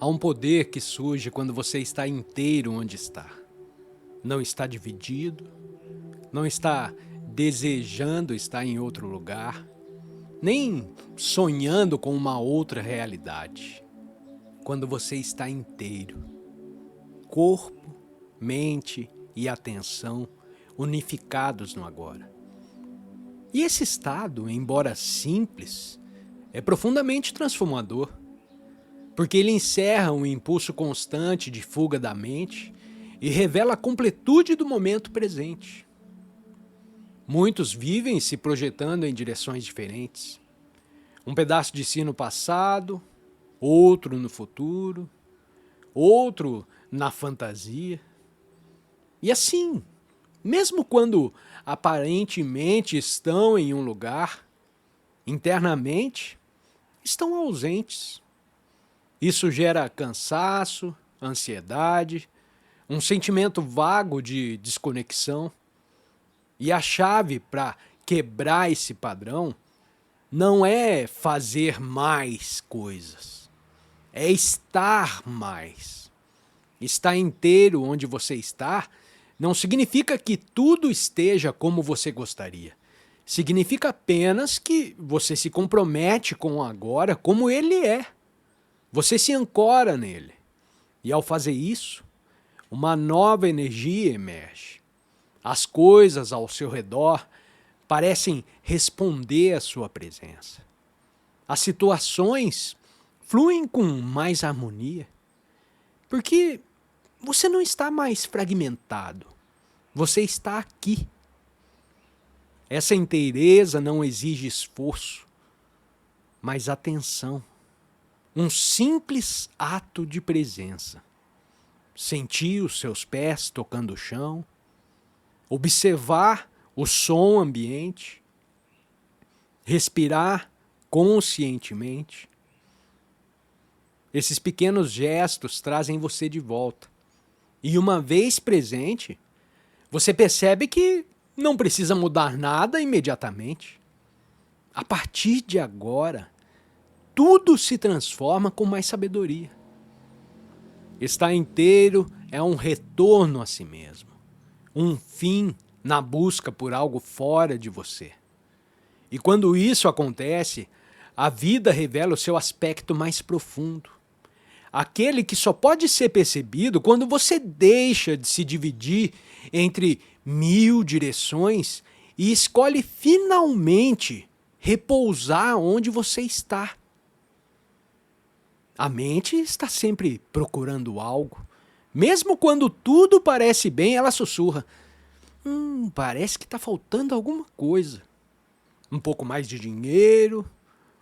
Há um poder que surge quando você está inteiro onde está. Não está dividido, não está desejando estar em outro lugar, nem sonhando com uma outra realidade. Quando você está inteiro, corpo, mente e atenção unificados no agora. E esse estado, embora simples, é profundamente transformador, porque ele encerra um impulso constante de fuga da mente e revela a completude do momento presente. Muitos vivem se projetando em direções diferentes. Um pedaço de si no passado, outro no futuro, outro na fantasia. E assim, mesmo quando aparentemente estão em um lugar, internamente estão ausentes. Isso gera cansaço, ansiedade, um sentimento vago de desconexão. E a chave para quebrar esse padrão não é fazer mais coisas, é estar mais. Estar inteiro onde você está não significa que tudo esteja como você gostaria. Significa apenas que você se compromete com o agora como ele é. Você se ancora nele. E ao fazer isso, uma nova energia emerge. As coisas ao seu redor parecem responder à sua presença. As situações fluem com mais harmonia, porque você não está mais fragmentado, você está aqui. Essa inteireza não exige esforço, mas atenção. Um simples ato de presença. Sentir os seus pés tocando o chão, observar o som ambiente, respirar conscientemente. Esses pequenos gestos trazem você de volta. E uma vez presente, você percebe que não precisa mudar nada imediatamente. A partir de agora, tudo se transforma com mais sabedoria. Estar inteiro é um retorno a si mesmo, um fim na busca por algo fora de você. E quando isso acontece, a vida revela o seu aspecto mais profundo. Aquele que só pode ser percebido quando você deixa de se dividir entre 1000 direções e escolhe finalmente repousar onde você está. A mente está sempre procurando algo. Mesmo quando tudo parece bem, ela sussurra. Parece que está faltando alguma coisa. Um pouco mais de dinheiro,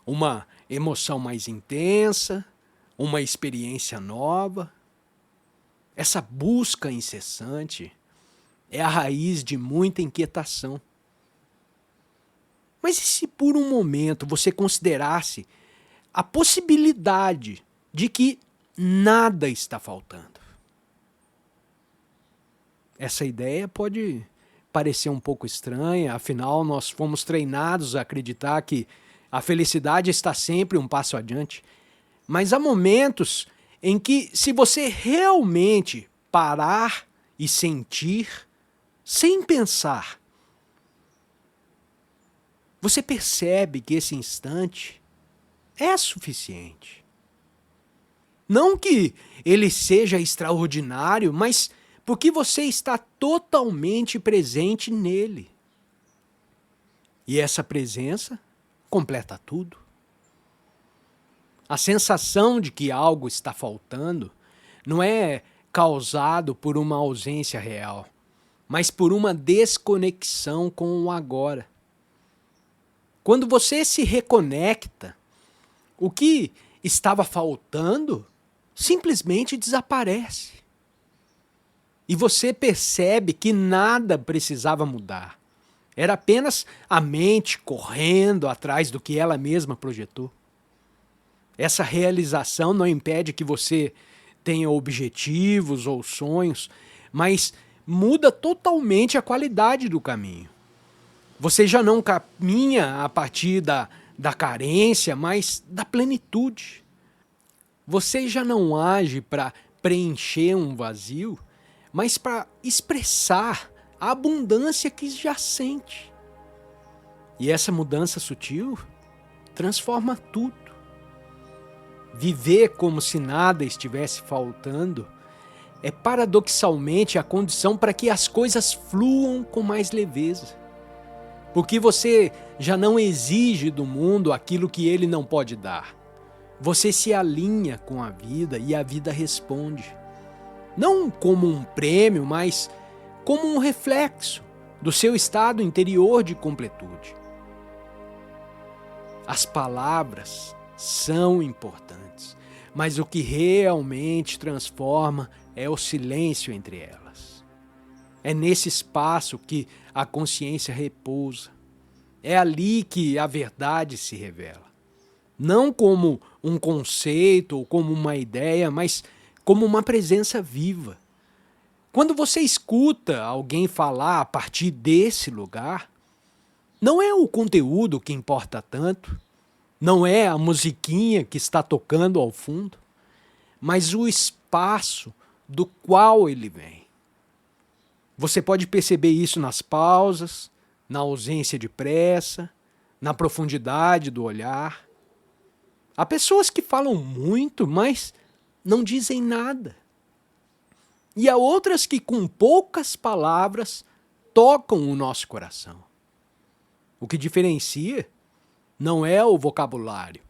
uma emoção mais intensa, uma experiência nova. Essa busca incessante é a raiz de muita inquietação. Mas e se por um momento você considerasse a possibilidade de que nada está faltando? Essa ideia pode parecer um pouco estranha, afinal nós fomos treinados a acreditar que a felicidade está sempre um passo adiante. Mas há momentos em que, se você realmente parar e sentir, sem pensar, você percebe que esse instante é suficiente. Não que ele seja extraordinário, mas porque você está totalmente presente nele. E essa presença completa tudo. A sensação de que algo está faltando não é causado por uma ausência real, mas por uma desconexão com o agora. Quando você se reconecta, o que estava faltando simplesmente desaparece. E você percebe que nada precisava mudar. Era apenas a mente correndo atrás do que ela mesma projetou. Essa realização não impede que você tenha objetivos ou sonhos, mas muda totalmente a qualidade do caminho. Você já não caminha a partir da carência, mas da plenitude. você já não age para preencher um vazio, mas para expressar a abundância que já sente. E essa mudança sutil transforma tudo. Viver como se nada estivesse faltando é paradoxalmente a condição para que as coisas fluam com mais leveza. Porque você já não exige do mundo aquilo que ele não pode dar. Você se alinha com a vida e a vida responde. Não como um prêmio, mas como um reflexo do seu estado interior de completude. As palavras são importantes, mas o que realmente transforma é o silêncio entre elas. É nesse espaço que a consciência repousa. É ali que a verdade se revela. Não como um conceito ou como uma ideia, mas como uma presença viva. Quando você escuta alguém falar a partir desse lugar, não é o conteúdo que importa tanto, não é a musiquinha que está tocando ao fundo, mas o espaço do qual ele vem. Você pode perceber isso nas pausas, na ausência de pressa, na profundidade do olhar. Há pessoas que falam muito, mas não dizem nada. E há outras que com poucas palavras tocam o nosso coração. O que diferencia não é o vocabulário,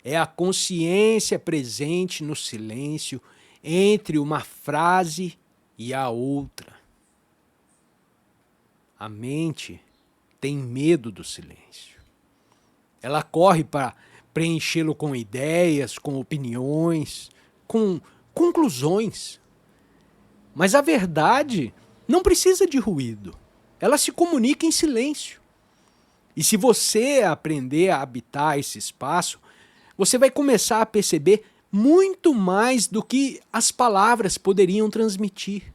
é a consciência presente no silêncio entre uma frase e a outra. A mente tem medo do silêncio. Ela corre para preenchê-lo com ideias, com opiniões, com conclusões. Mas a verdade não precisa de ruído. Ela se comunica em silêncio. E se você aprender a habitar esse espaço, você vai começar a perceber muito mais do que as palavras poderiam transmitir.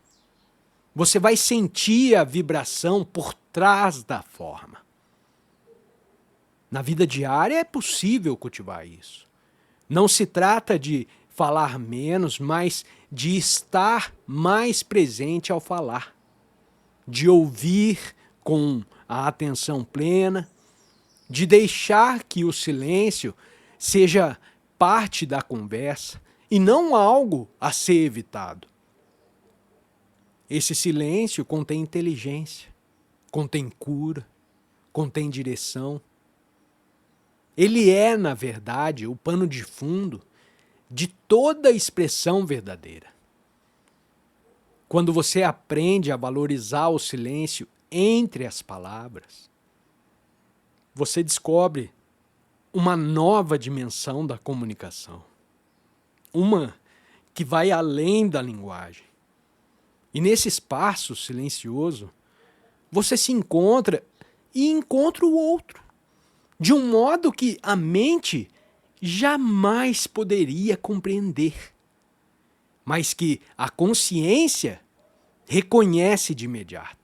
Você vai sentir a vibração por trás da forma. Na vida diária é possível cultivar isso. Não se trata de falar menos, mas de estar mais presente ao falar. De ouvir com a atenção plena, de deixar que o silêncio seja parte da conversa e não algo a ser evitado. Esse silêncio contém inteligência, contém cura, contém direção. Ele é, na verdade, o pano de fundo de toda a expressão verdadeira. Quando você aprende a valorizar o silêncio entre as palavras, você descobre uma nova dimensão da comunicação. Uma que vai além da linguagem. E nesse espaço silencioso, você se encontra e encontra o outro, de um modo que a mente jamais poderia compreender, mas que a consciência reconhece de imediato.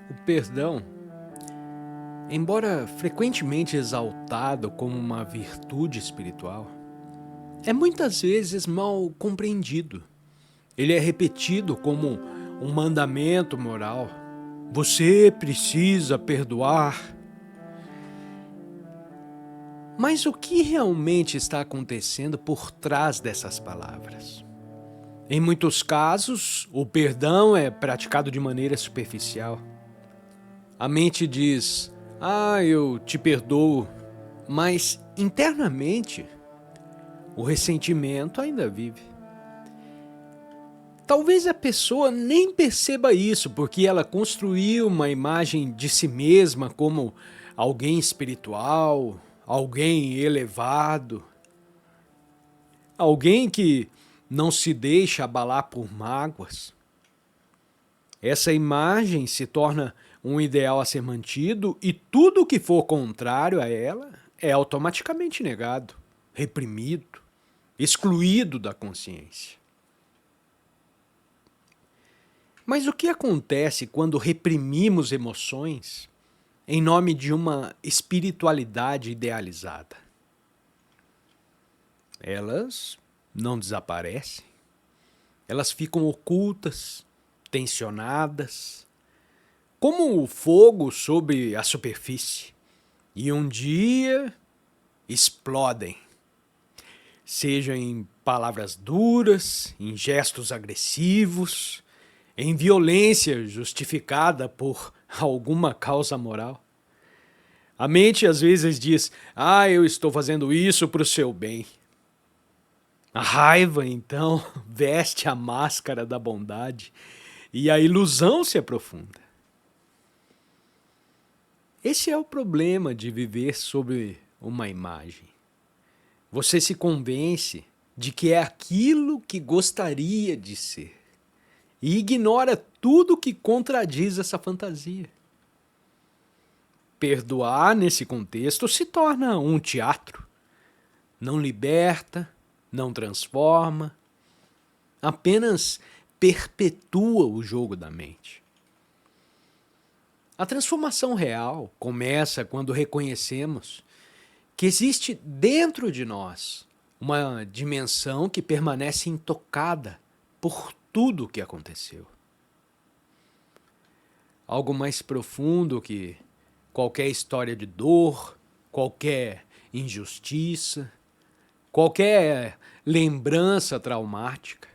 O perdão, embora frequentemente exaltado como uma virtude espiritual, é muitas vezes mal compreendido. Ele é repetido como um mandamento moral. Você precisa perdoar. Mas o que realmente está acontecendo por trás dessas palavras? Em muitos casos, o perdão é praticado de maneira superficial. A mente diz, eu te perdoo, mas internamente o ressentimento ainda vive. Talvez a pessoa nem perceba isso, porque ela construiu uma imagem de si mesma como alguém espiritual, alguém elevado, alguém que não se deixa abalar por mágoas. Essa imagem se torna um ideal a ser mantido e tudo o que for contrário a ela é automaticamente negado, reprimido, excluído da consciência. Mas o que acontece quando reprimimos emoções em nome de uma espiritualidade idealizada? Elas não desaparecem, elas ficam ocultas, tensionadas, como o fogo sobre a superfície, e um dia explodem, seja em palavras duras, em gestos agressivos, em violência justificada por alguma causa moral. A mente às vezes diz: eu estou fazendo isso para o seu bem. A raiva, então, veste a máscara da bondade e a ilusão se aprofunda. Esse é o problema de viver sob uma imagem. Você se convence de que é aquilo que gostaria de ser e ignora tudo que contradiz essa fantasia. Perdoar nesse contexto se torna um teatro. Não liberta, não transforma, apenas perpetua o jogo da mente. A transformação real começa quando reconhecemos que existe dentro de nós uma dimensão que permanece intocada por tudo o que aconteceu. Algo mais profundo que qualquer história de dor, qualquer injustiça, qualquer lembrança traumática.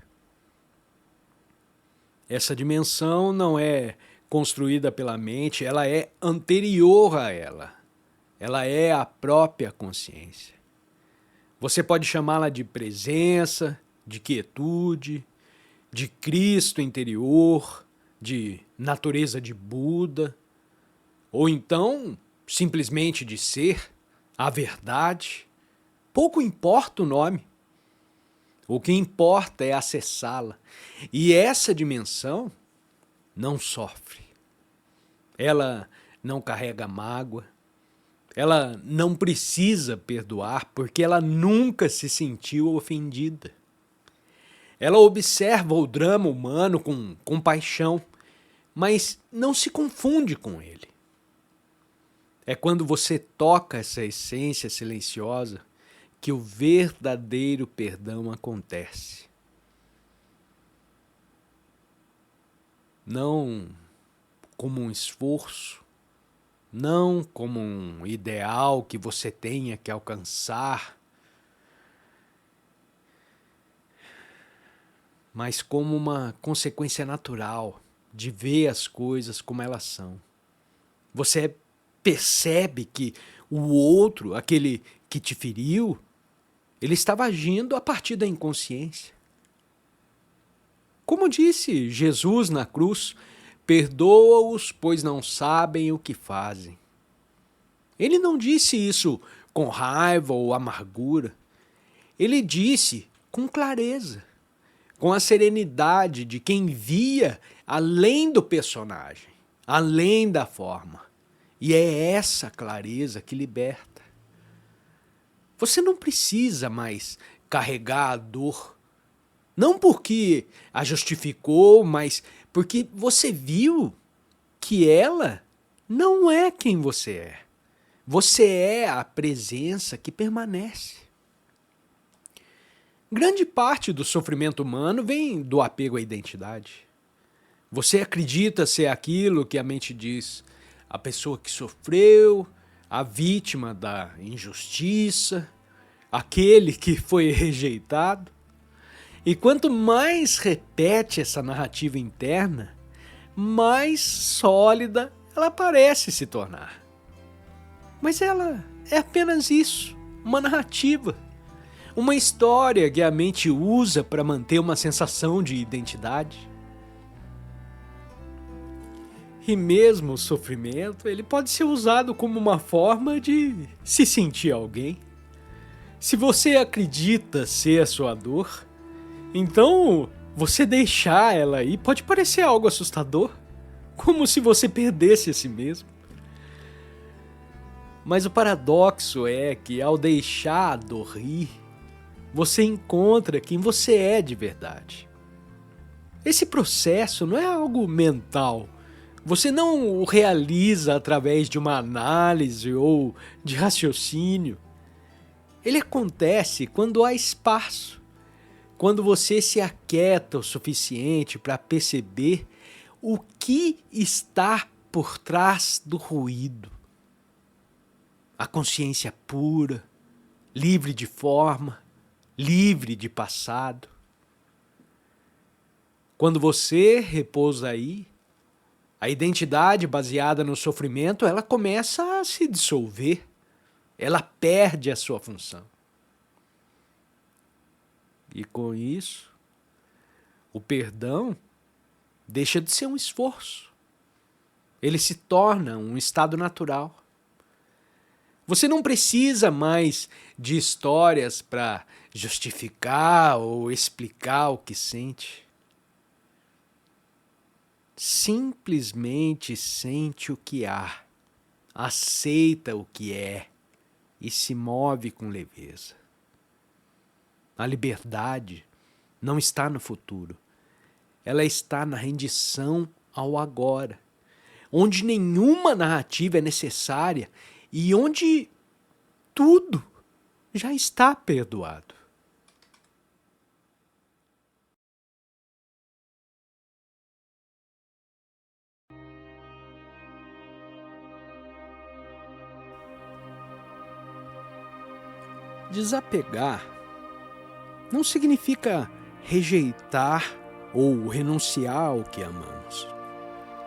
Essa dimensão não é construída pela mente, ela é anterior a ela. Ela é a própria consciência. Você pode chamá-la de presença, de quietude, de Cristo interior, de natureza de Buda, ou então simplesmente de ser, a verdade. Pouco importa o nome. O que importa é acessá-la. E essa dimensão não sofre. Ela não carrega mágoa. Ela não precisa perdoar porque ela nunca se sentiu ofendida. Ela observa o drama humano com compaixão, mas não se confunde com ele. É quando você toca essa essência silenciosa que o verdadeiro perdão acontece. Não como um esforço, não como um ideal que você tenha que alcançar, mas como uma consequência natural de ver as coisas como elas são. Você percebe que o outro, aquele que te feriu, ele estava agindo a partir da inconsciência. Como disse Jesus na cruz, perdoa-os, pois não sabem o que fazem. Ele não disse isso com raiva ou amargura. Ele disse com clareza, com a serenidade de quem via além do personagem, além da forma. E é essa clareza que liberta. Você não precisa mais carregar a dor, não porque a justificou, mas porque você viu que ela não é quem você é. Você é a presença que permanece. Grande parte do sofrimento humano vem do apego à identidade. Você acredita ser aquilo que a mente diz, a pessoa que sofreu, a vítima da injustiça, aquele que foi rejeitado. E quanto mais repete essa narrativa interna, mais sólida ela parece se tornar. Mas ela é apenas isso, uma narrativa, uma história que a mente usa para manter uma sensação de identidade. E mesmo o sofrimento, ele pode ser usado como uma forma de se sentir alguém. Se você acredita ser a sua dor, então você deixar ela aí pode parecer algo assustador, como se você perdesse a si mesmo. Mas o paradoxo é que ao deixar a dor ir, você encontra quem você é de verdade. Esse processo não é algo mental. Você não o realiza através de uma análise ou de raciocínio. Ele acontece quando há espaço, quando você se aquieta o suficiente para perceber o que está por trás do ruído. A consciência pura, livre de forma, livre de passado. Quando você repousa aí, a identidade baseada no sofrimento, ela começa a se dissolver. Ela perde a sua função. E com isso, o perdão deixa de ser um esforço. Ele se torna um estado natural. Você não precisa mais de histórias para justificar ou explicar o que sente. Simplesmente sente o que há, aceita o que é e se move com leveza. A liberdade não está no futuro, ela está na rendição ao agora, onde nenhuma narrativa é necessária e onde tudo já está perdoado. Desapegar não significa rejeitar ou renunciar ao que amamos.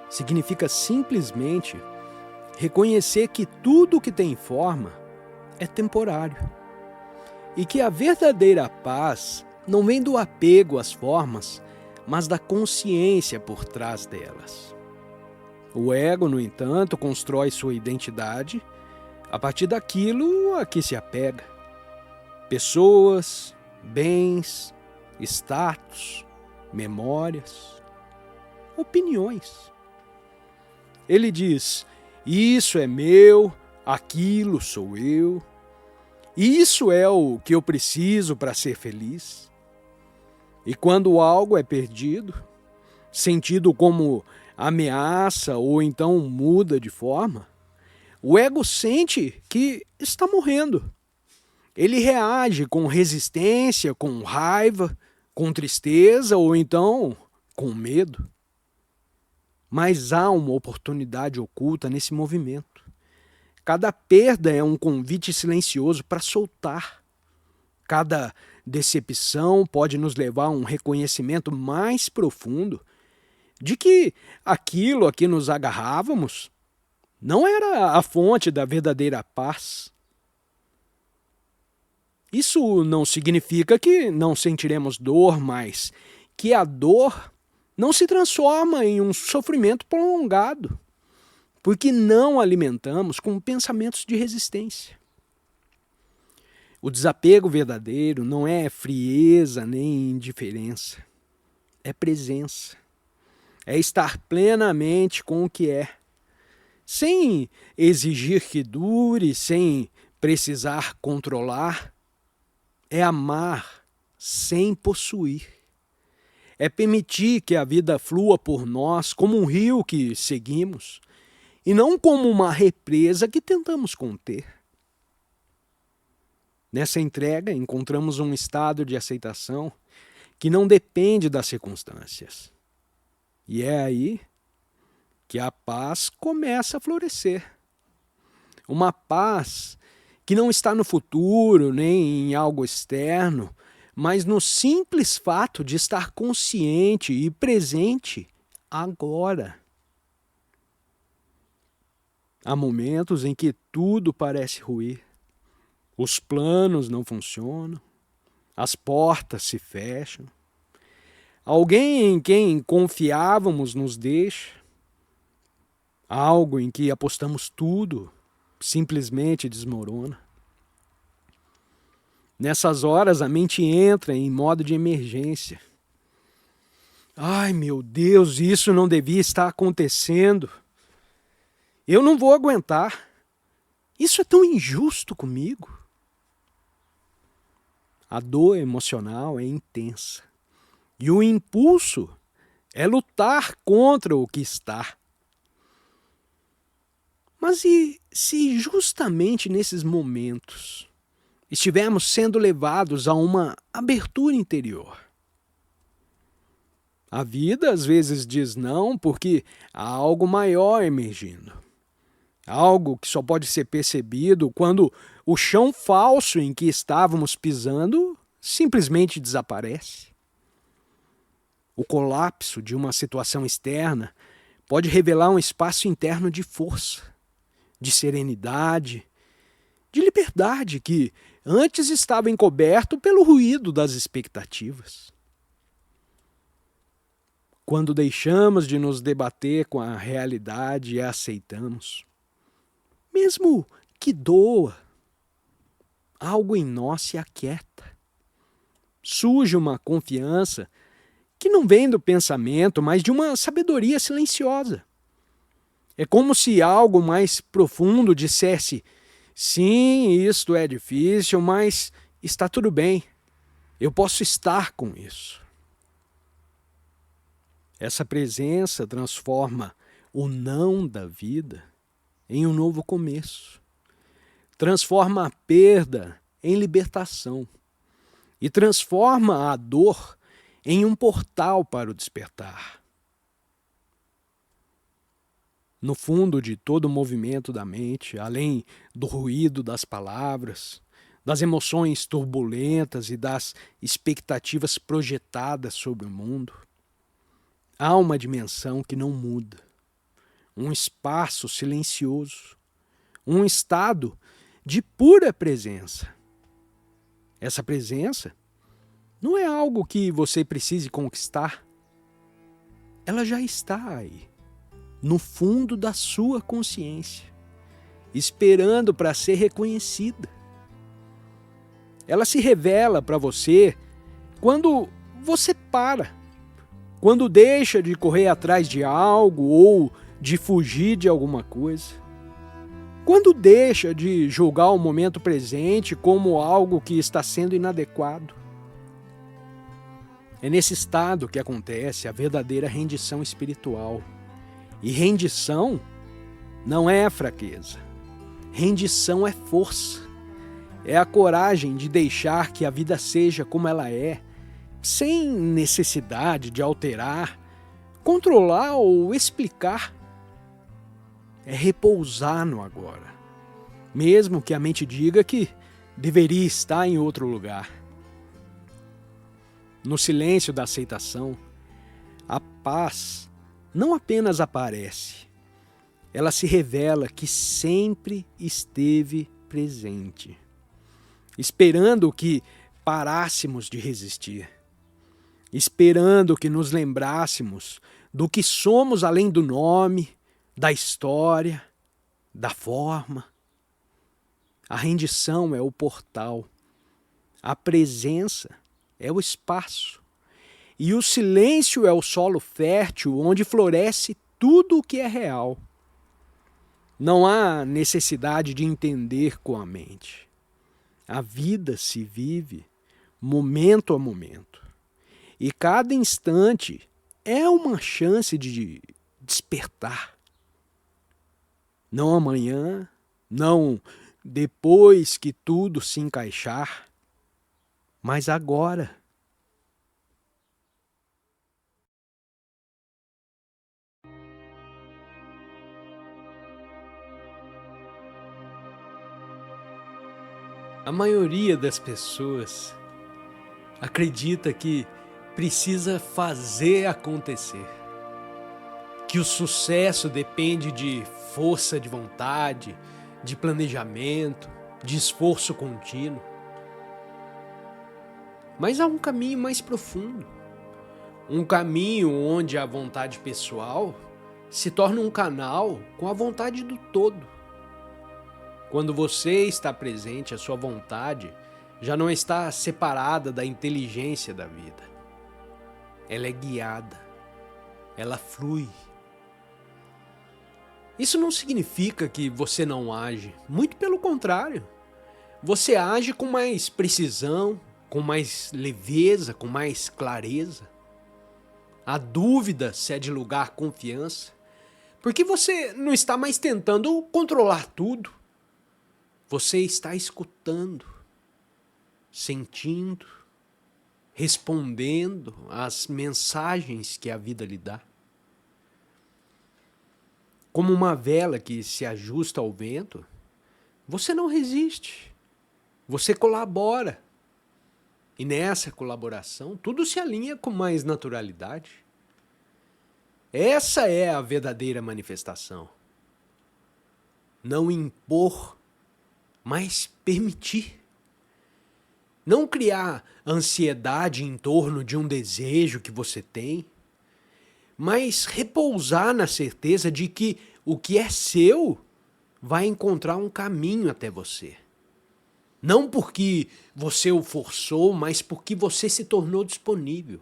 Significa simplesmente reconhecer que tudo que tem forma é temporário e que a verdadeira paz não vem do apego às formas, mas da consciência por trás delas. O ego, no entanto, constrói sua identidade a partir daquilo a que se apega. Pessoas, bens, status, memórias, opiniões. Ele diz: isso é meu, aquilo sou eu, isso é o que eu preciso para ser feliz. E quando algo é perdido, sentido como ameaça ou então muda de forma, o ego sente que está morrendo. Ele reage com resistência, com raiva, com tristeza ou então com medo. Mas há uma oportunidade oculta nesse movimento. Cada perda é um convite silencioso para soltar. Cada decepção pode nos levar a um reconhecimento mais profundo de que aquilo a que nos agarrávamos não era a fonte da verdadeira paz. Isso não significa que não sentiremos dor, mas que a dor não se transforma em um sofrimento prolongado, porque não alimentamos com pensamentos de resistência. O desapego verdadeiro não é frieza nem indiferença, é presença, é estar plenamente com o que é, sem exigir que dure, sem precisar controlar. É amar sem possuir. É permitir que a vida flua por nós como um rio que seguimos e não como uma represa que tentamos conter. Nessa entrega, encontramos um estado de aceitação que não depende das circunstâncias. E é aí que a paz começa a florescer. Uma paz que não está no futuro, nem em algo externo, mas no simples fato de estar consciente e presente agora. Há momentos em que tudo parece ruir. Os planos não funcionam, as portas se fecham. Alguém em quem confiávamos nos deixa. Algo em que apostamos tudo simplesmente desmorona. Nessas horas a mente entra em modo de emergência. Ai, meu Deus, isso não devia estar acontecendo. Eu não vou aguentar. Isso é tão injusto comigo. A dor emocional é intensa. E o impulso É lutar contra o que está. Mas e se justamente nesses momentos estivermos sendo levados a uma abertura interior? A vida às vezes diz não porque há algo maior emergindo. Algo que só pode ser percebido quando o chão falso em que estávamos pisando simplesmente desaparece. O colapso de uma situação externa pode revelar um espaço interno de força, de serenidade, de liberdade que antes estava encoberto pelo ruído das expectativas. Quando deixamos de nos debater com a realidade e a aceitamos, mesmo que doa, algo em nós se aquieta. Surge uma confiança que não vem do pensamento, mas de uma sabedoria silenciosa. É como se algo mais profundo dissesse: sim, isto é difícil, mas está tudo bem. Eu posso estar com isso. Essa presença transforma o não da vida em um novo começo. Transforma a perda em libertação. E transforma a dor em um portal para o despertar. No fundo de todo o movimento da mente, além do ruído das palavras, das emoções turbulentas e das expectativas projetadas sobre o mundo, há uma dimensão que não muda, um espaço silencioso, um estado de pura presença. Essa presença não é algo que você precise conquistar, ela já está aí, no fundo da sua consciência, esperando para ser reconhecida. Ela se revela para você quando você para, quando deixa de correr atrás de algo ou de fugir de alguma coisa, quando deixa de julgar o momento presente como algo que está sendo inadequado. É nesse estado que acontece a verdadeira rendição espiritual. E rendição não é fraqueza. Rendição é força. É a coragem de deixar que a vida seja como ela é, sem necessidade de alterar, controlar ou explicar. É repousar no agora, mesmo que a mente diga que deveria estar em outro lugar. No silêncio da aceitação, a paz não apenas aparece, ela se revela que sempre esteve presente, esperando que parássemos de resistir, esperando que nos lembrássemos do que somos além do nome, da história, da forma. A rendição é o portal, a presença é o espaço, e o silêncio é o solo fértil onde floresce tudo o que é real. Não há necessidade de entender com a mente. A vida se vive momento a momento, e cada instante é uma chance de despertar. Não amanhã, não depois que tudo se encaixar, mas agora. A maioria das pessoas acredita que precisa fazer acontecer, que o sucesso depende de força de vontade, de planejamento, de esforço contínuo. Mas há um caminho mais profundo, um caminho onde a vontade pessoal se torna um canal com a vontade do todo. Quando você está presente, a sua vontade já não está separada da inteligência da vida. Ela é guiada, ela flui. Isso não significa que você não age, muito pelo contrário. Você age com mais precisão, com mais leveza, com mais clareza. A dúvida cede lugar à confiança, porque você não está mais tentando controlar tudo. Você está escutando, sentindo, respondendo às mensagens que a vida lhe dá. Como uma vela que se ajusta ao vento, você não resiste, você colabora. E nessa colaboração, tudo se alinha com mais naturalidade. Essa é a verdadeira manifestação. Não impor, mas permitir. Não criar ansiedade em torno de um desejo que você tem, mas repousar na certeza de que o que é seu vai encontrar um caminho até você. Não porque você o forçou, mas porque você se tornou disponível.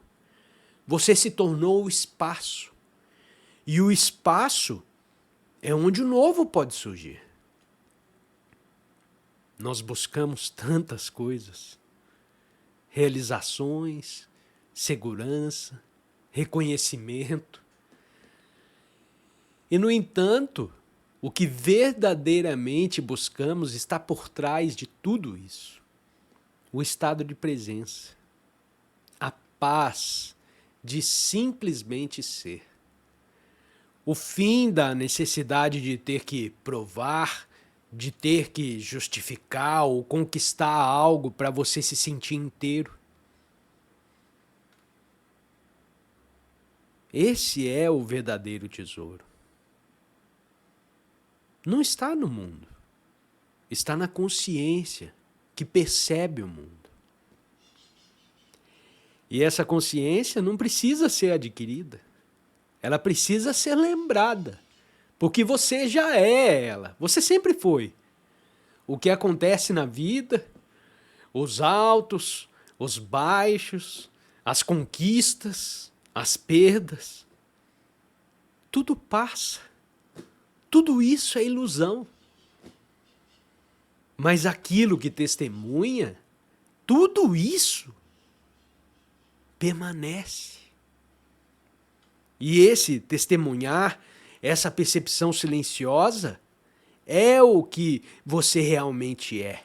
Você se tornou o espaço. E o espaço é onde o novo pode surgir. Nós buscamos tantas coisas: realizações, segurança, reconhecimento. E, no entanto, o que verdadeiramente buscamos está por trás de tudo isso. O estado de presença. A paz de simplesmente ser. O fim da necessidade de ter que provar, de ter que justificar ou conquistar algo para você se sentir inteiro. Esse é o verdadeiro tesouro. Não está no mundo, está na consciência que percebe o mundo. E essa consciência não precisa ser adquirida, ela precisa ser lembrada, porque você já é ela, você sempre foi. O que acontece na vida, os altos, os baixos, as conquistas, as perdas, tudo passa. Tudo isso é ilusão. Mas aquilo que testemunha, tudo isso permanece. E esse testemunhar, essa percepção silenciosa, é o que você realmente é.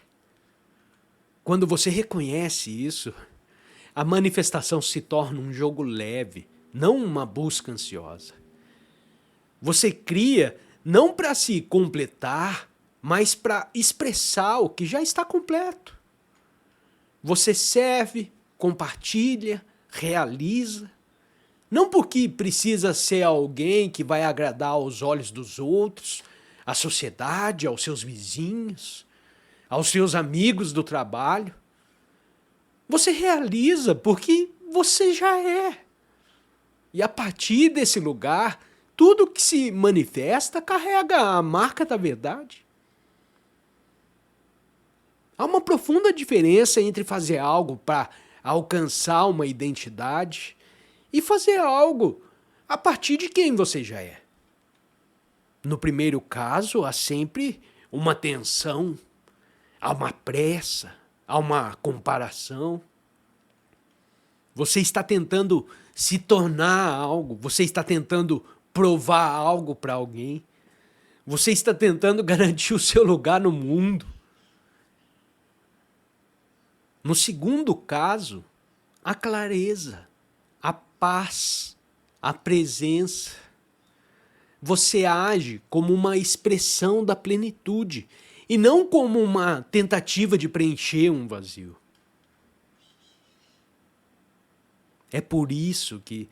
Quando você reconhece isso, a manifestação se torna um jogo leve, não uma busca ansiosa. Você cria não para se completar, mas para expressar o que já está completo. Você serve, compartilha, realiza, não porque precisa ser alguém que vai agradar aos olhos dos outros, à sociedade, aos seus vizinhos, aos seus amigos do trabalho. Você realiza porque você já é. E a partir desse lugar, tudo que se manifesta carrega a marca da verdade. Há uma profunda diferença entre fazer algo para alcançar uma identidade e fazer algo a partir de quem você já é. No primeiro caso, há sempre uma tensão, há uma pressa, há uma comparação. Você está tentando se tornar algo, você está tentando provar algo para alguém, você está tentando garantir o seu lugar no mundo. No segundo caso, a clareza, a paz, a presença. Você age como uma expressão da plenitude e não como uma tentativa de preencher um vazio. É por isso que,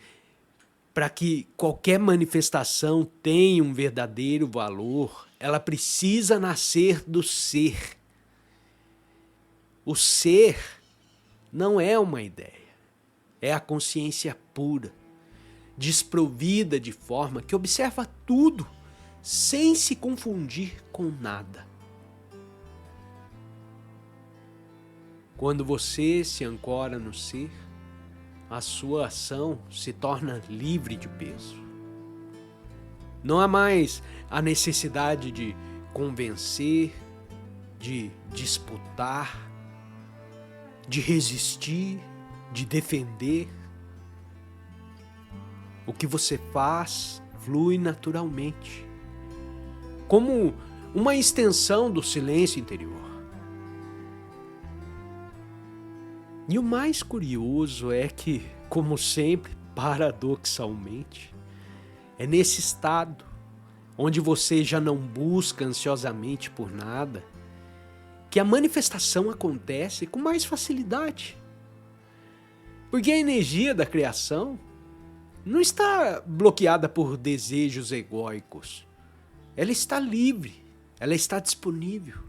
para que qualquer manifestação tenha um verdadeiro valor, ela precisa nascer do ser. O ser não é uma ideia, é a consciência pura, desprovida de forma que observa tudo, sem se confundir com nada. Quando você se ancora no ser, a sua ação se torna livre de peso. Não há mais a necessidade de convencer, de disputar, de resistir, de defender. O que você faz flui naturalmente, como uma extensão do silêncio interior. E o mais curioso é que, como sempre, paradoxalmente, é nesse estado, onde você já não busca ansiosamente por nada, que a manifestação acontece com mais facilidade. Porque a energia da criação não está bloqueada por desejos egóicos. Ela está livre, ela está disponível.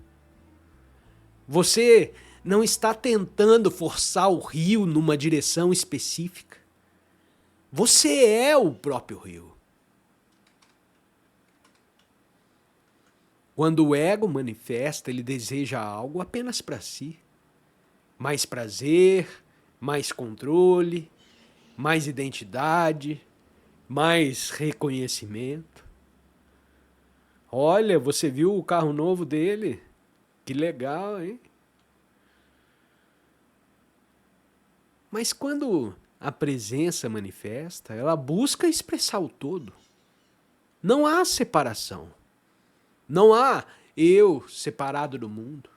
Você não está tentando forçar o rio numa direção específica. Você é o próprio rio. Quando o ego manifesta, ele deseja algo apenas para si. Mais prazer, mais controle, mais identidade, mais reconhecimento. Olha, você viu o carro novo dele? Que legal, hein? Mas quando a presença manifesta, ela busca expressar o todo. Não há separação. Não há eu separado do mundo.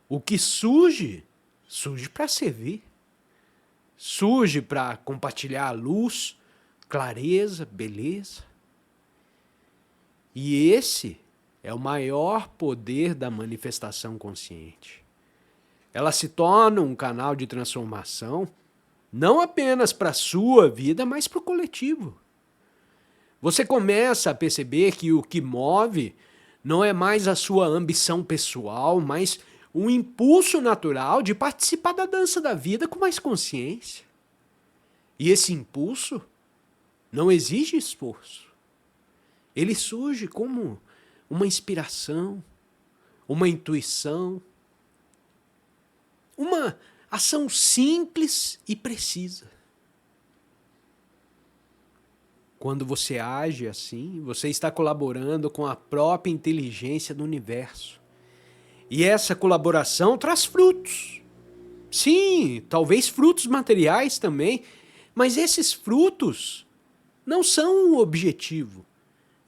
O que surge, surge para servir. Surge para compartilhar luz, clareza, beleza. E esse é o maior poder da manifestação consciente. Ela se torna um canal de transformação, não apenas para a sua vida, mas para o coletivo. Você começa a perceber que o que move não é mais a sua ambição pessoal, mas um impulso natural de participar da dança da vida com mais consciência. E esse impulso não exige esforço. Ele surge como uma inspiração, uma intuição, uma ação simples e precisa. Quando você age assim, você está colaborando com a própria inteligência do universo. E essa colaboração traz frutos. Sim, talvez frutos materiais também, mas esses frutos não são o objetivo.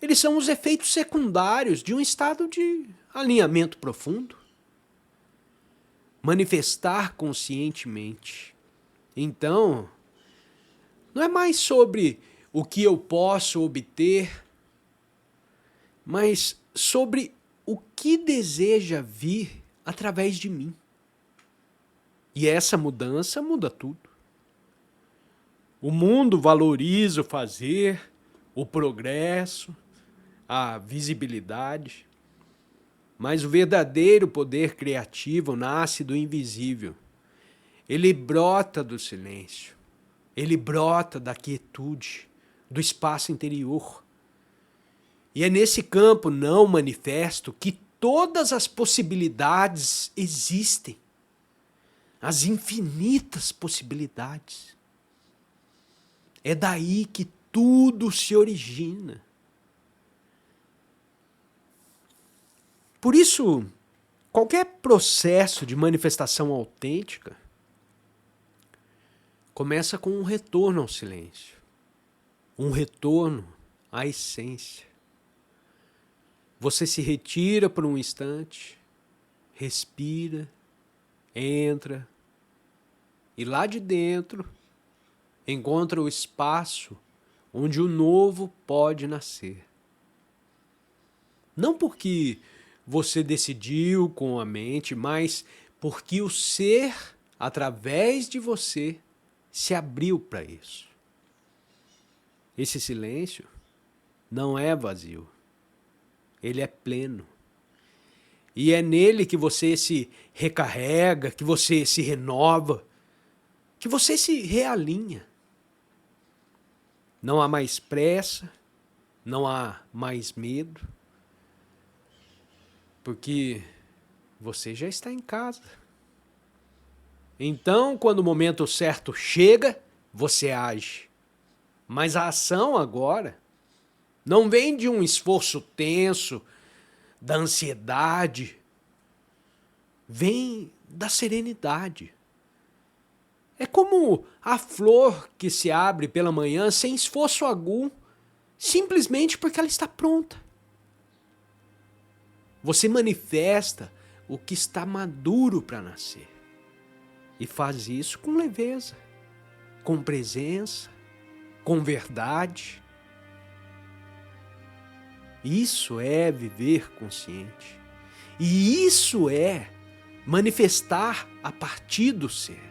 Eles são os efeitos secundários de um estado de alinhamento profundo. Manifestar conscientemente. Então, não é mais sobre o que eu posso obter, mas sobre o que deseja vir através de mim. E essa mudança muda tudo. O mundo valoriza o fazer, o progresso, a visibilidade. Mas o verdadeiro poder criativo nasce do invisível. Ele brota do silêncio. Ele brota da quietude, do espaço interior. E é nesse campo não manifesto que todas as possibilidades existem. As infinitas possibilidades. É daí que tudo se origina. Por isso, qualquer processo de manifestação autêntica começa com um retorno ao silêncio, um retorno à essência. Você se retira por um instante, respira, entra e lá de dentro encontra o espaço onde o novo pode nascer. Não porque você decidiu com a mente, mas porque o ser, através de você, se abriu para isso. Esse silêncio não é vazio. Ele é pleno. E é nele que você se recarrega, que você se renova, que você se realinha. Não há mais pressa, não há mais medo, porque você já está em casa. Então, quando o momento certo chega, você age. Mas a ação agora não vem de um esforço tenso, da ansiedade, vem da serenidade. É como como a flor que se abre pela manhã sem esforço algum, simplesmente porque ela está pronta. Você manifesta o que está maduro para nascer. E faz isso com leveza, com presença, com verdade. Isso é viver consciente. E isso é manifestar a partir do ser.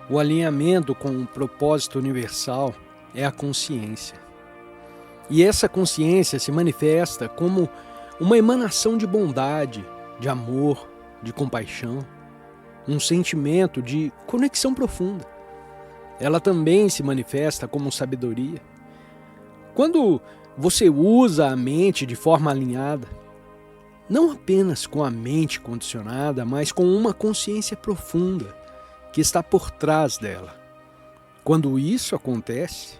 O alinhamento com o propósito universal é a consciência. E essa consciência se manifesta como uma emanação de bondade, de amor, de compaixão, um sentimento de conexão profunda. Ela também se manifesta como sabedoria. Quando você usa a mente de forma alinhada, não apenas com a mente condicionada, mas com uma consciência profunda que está por trás dela. Quando isso acontece,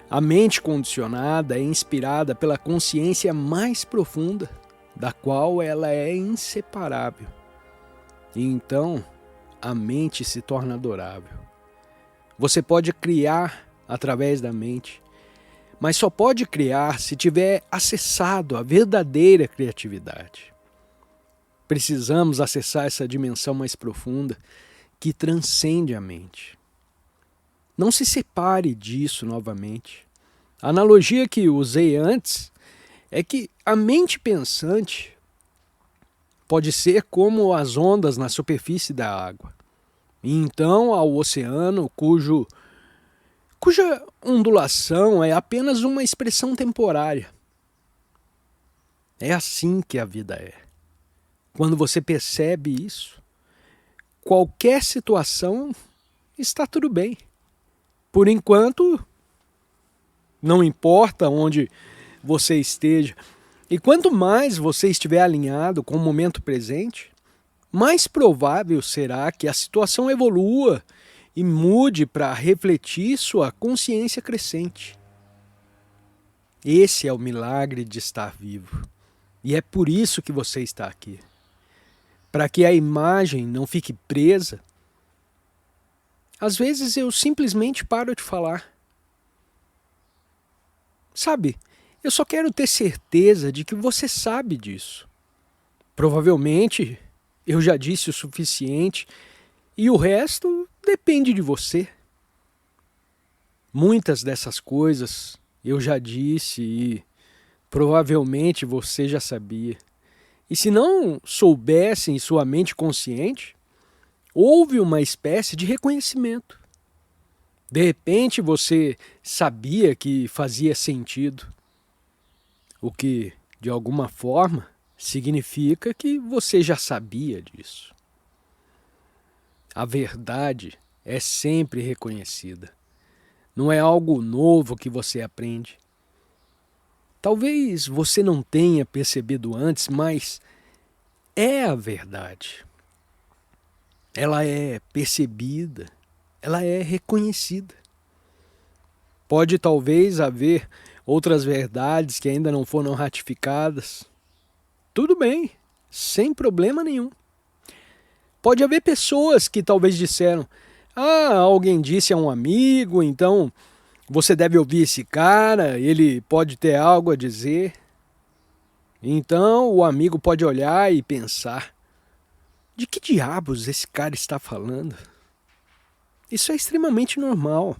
a mente condicionada é inspirada pela consciência mais profunda, da qual ela é inseparável. E então, a mente se torna adorável. Você pode criar através da mente, mas só pode criar se tiver acessado a verdadeira criatividade. Precisamos acessar essa dimensão mais profunda que transcende a mente. Não se separe disso novamente. A analogia que usei antes é que a mente pensante pode ser como as ondas na superfície da água. E então ao oceano cuja ondulação é apenas uma expressão temporária. É assim que a vida é. Quando você percebe isso, qualquer situação está tudo bem. Por enquanto, não importa onde você esteja. E quanto mais você estiver alinhado com o momento presente, mais provável será que a situação evolua e mude para refletir sua consciência crescente. Esse é o milagre de estar vivo. E é por isso que você está aqui. Para que a imagem não fique presa. Às vezes eu simplesmente paro de falar. Sabe, eu só quero ter certeza de que você sabe disso. Provavelmente eu já disse o suficiente e o resto depende de você. Muitas dessas coisas eu já disse e provavelmente você já sabia. E se não soubesse em sua mente consciente, houve uma espécie de reconhecimento. De repente você sabia que fazia sentido, o que, de alguma forma, significa que você já sabia disso. A verdade é sempre reconhecida. Não é algo novo que você aprende. Talvez você não tenha percebido antes, mas é a verdade. Ela é percebida, ela é reconhecida. Pode talvez haver outras verdades que ainda não foram ratificadas. Tudo bem, sem problema nenhum. Pode haver pessoas que talvez disseram: alguém disse a um amigo, então você deve ouvir esse cara, ele pode ter algo a dizer. Então o amigo pode olhar e pensar: de que diabos esse cara está falando? Isso é extremamente normal.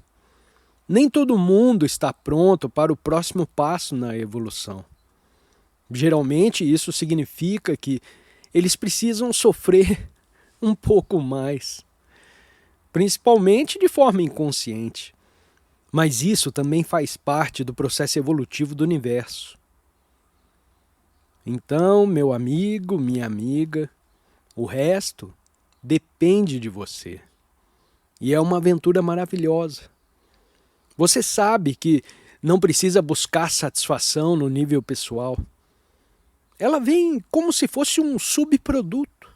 Nem todo mundo está pronto para o próximo passo na evolução. Geralmente isso significa que eles precisam sofrer um pouco mais, principalmente de forma inconsciente. Mas isso também faz parte do processo evolutivo do universo. Então, meu amigo, minha amiga, o resto depende de você. E é uma aventura maravilhosa. Você sabe que não precisa buscar satisfação no nível pessoal. Ela vem como se fosse um subproduto.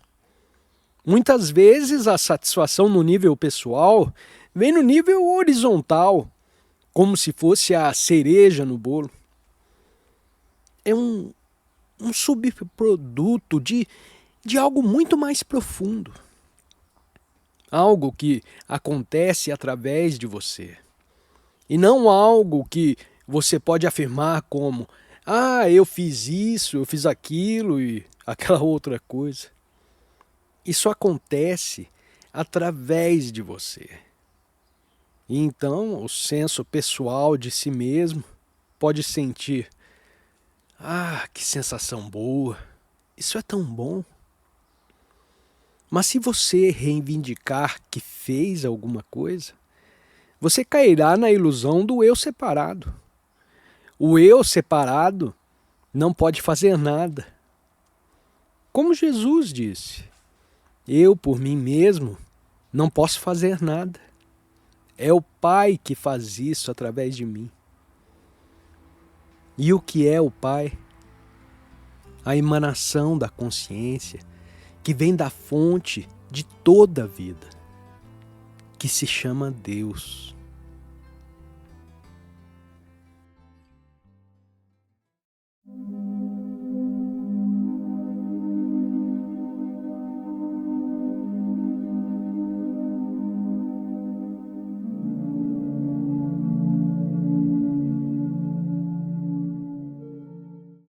Muitas vezes a satisfação no nível pessoal vem no nível horizontal, como se fosse a cereja no bolo. É um subproduto de algo muito mais profundo. Algo que acontece através de você. E não algo que você pode afirmar como: ah, eu fiz isso, eu fiz aquilo e aquela outra coisa. Isso acontece através de você. E então o senso pessoal de si mesmo pode sentir: ah, que sensação boa, isso é tão bom. Mas se você reivindicar que fez alguma coisa, você cairá na ilusão do eu separado. O eu separado não pode fazer nada. Como Jesus disse: eu por mim mesmo não posso fazer nada. É o Pai que faz isso através de mim. E o que é o Pai? A emanação da consciência que vem da fonte de toda a vida, que se chama Deus.